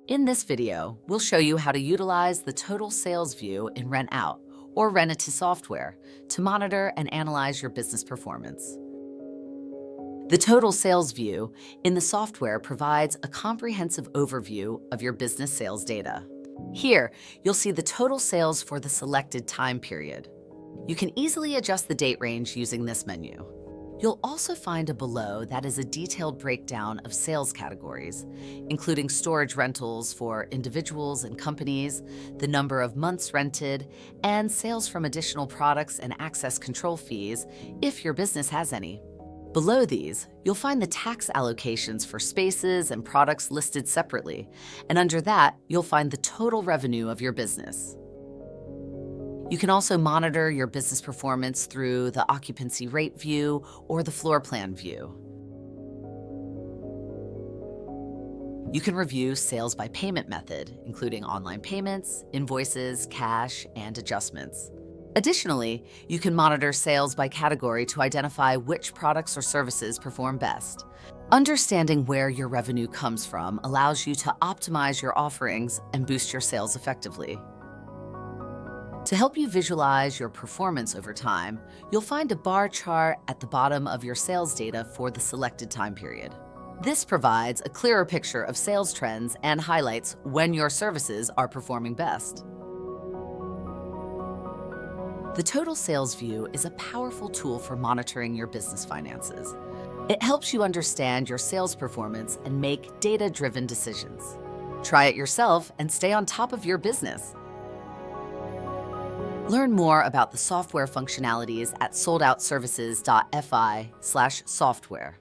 In this video, we'll show you how to utilize the total sales view in Rent Out or Rent It to software to monitor and analyze your business performance. The total sales view in the software provides a comprehensive overview of your business sales data. Here, you'll see the total sales for the selected time period. You can easily adjust the date range using this menu. You'll also find a below that is a detailed breakdown of sales categories, including storage rentals for individuals and companies, the number of months rented, and sales from additional products and access control fees if your business has any. Below these, you'll find the tax allocations for spaces and products listed separately, and under that, you'll find the total revenue of your business. You can also monitor your business performance through the occupancy rate view or the floor plan view. You can review sales by payment method, including online payments, invoices, cash, and adjustments. Additionally, you can monitor sales by category to identify which products or services perform best. Understanding where your revenue comes from allows you to optimize your offerings and boost your sales effectively. To help you visualize your performance over time, you'll find a bar chart at the bottom of your sales data for the selected time period. This provides a clearer picture of sales trends and highlights when your services are performing best. The total sales view is a powerful tool for monitoring your business finances. It helps you understand your sales performance and make data-driven decisions. Try it yourself and stay on top of your business. Learn more about the software functionalities at soldoutservices.fi/software.